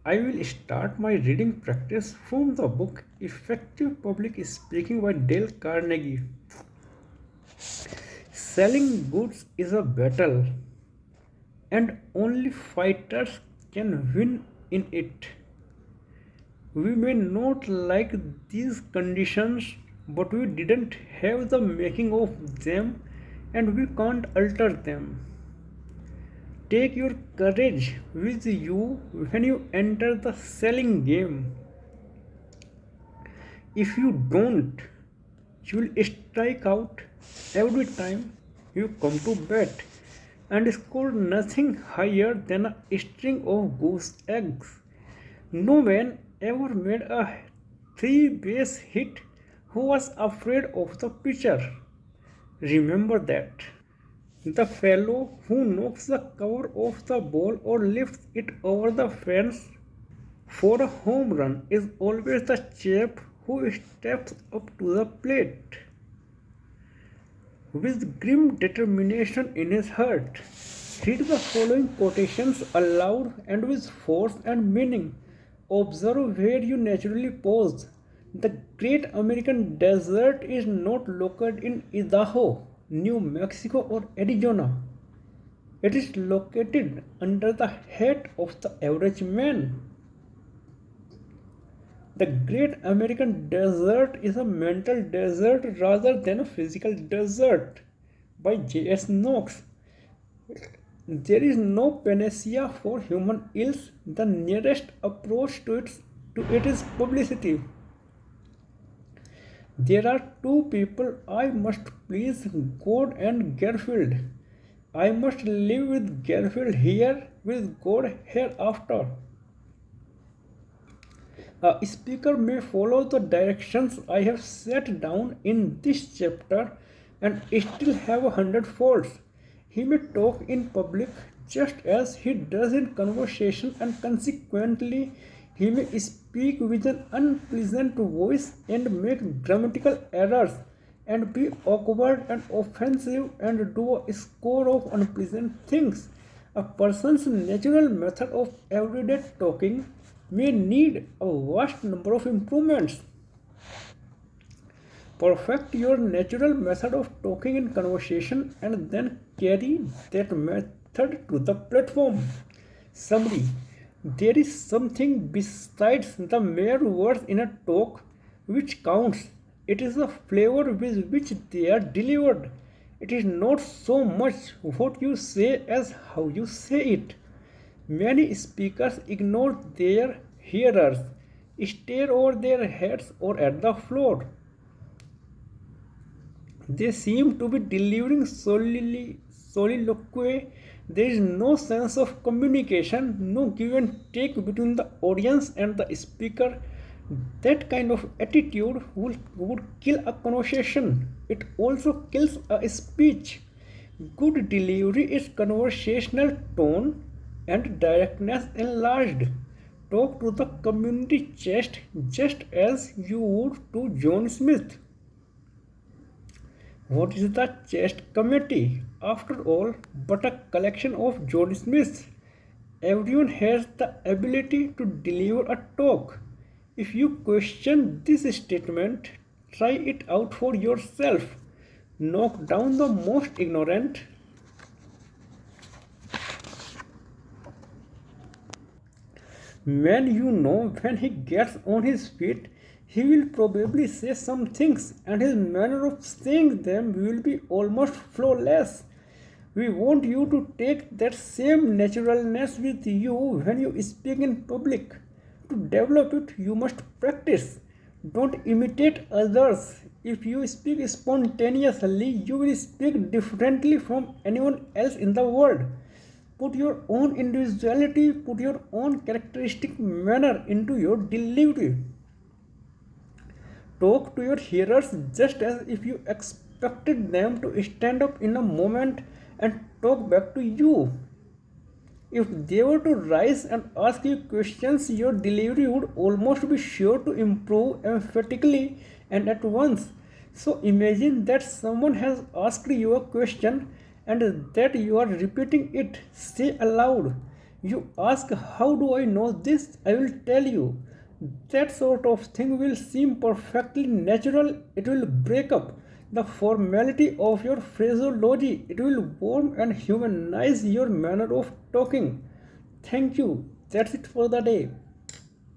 I will start my reading practice from the book Effective Public Speaking by Dale Carnegie. Selling goods is a battle, and only fighters can win in it. We may not like these conditions, but we didn't have the making of them and we can't alter them. Take your courage with you when you enter the selling game. If you don't, you will strike out every time you come to bat and score nothing higher than a string of goose eggs. No man ever made a three base hit who was afraid of the pitcher. Remember that. The fellow who knocks the cover off the ball or lifts it over the fence for a home run is always the chap who steps up to the plate with grim determination in his heart. Read the following quotations aloud and with force and meaning. Observe where you naturally pause. The great American desert is not located in Idaho, New Mexico, or Arizona. It is located under the hat of the average man. The great American desert is a mental desert rather than a physical desert. By J.S. Knox. There is no panacea for human ills. The nearest approach to it is publicity. There are two people I must please, God and Garfield. I must live with Garfield here, with God hereafter. A speaker may follow the directions I have set down in this chapter and still have 100 faults. He may talk in public just as he does in conversation, and consequently, he may speak with an unpleasant voice and make grammatical errors and be awkward and offensive and do a score of unpleasant things. A person's natural method of everyday talking may need a vast number of improvements. Perfect your natural method of talking in conversation and then carry that method to the platform. Summary. There is something besides the mere words in a talk which counts. It is the flavor with which they are delivered. It is not so much what you say as how you say it. Many speakers ignore their hearers, stare over their heads or at the floor. They seem to be delivering soliloquy. There is no sense of communication, no give and take between the audience and the speaker. That kind of attitude would kill a conversation. It also kills a speech. Good delivery is conversational tone and directness enlarged. Talk to the community chest just as you would to John Smith. What is the chest committee, after all, but a collection of John Smiths? Everyone has the ability to deliver a talk. If you question this statement, try it out for yourself. Knock down the most ignorant. Man, you know, when he gets on his feet, he will probably say some things, and his manner of saying them will be almost flawless. We want you to take that same naturalness with you when you speak in public. To develop it, you must practice. Don't imitate others. If you speak spontaneously, you will speak differently from anyone else in the world. Put your own individuality, put your own characteristic manner into your delivery. Talk to your hearers just as if you expected them to stand up in a moment and talk back to you. If they were to rise and ask you questions, your delivery would almost be sure to improve emphatically and at once. So imagine that someone has asked you a question and that you are repeating it. Say aloud, You ask, how do I know this? I will tell you. That sort of thing will seem perfectly natural. It will break up the formality of your phraseology. It will warm and humanize your manner of talking. Thank you. That's it for the day.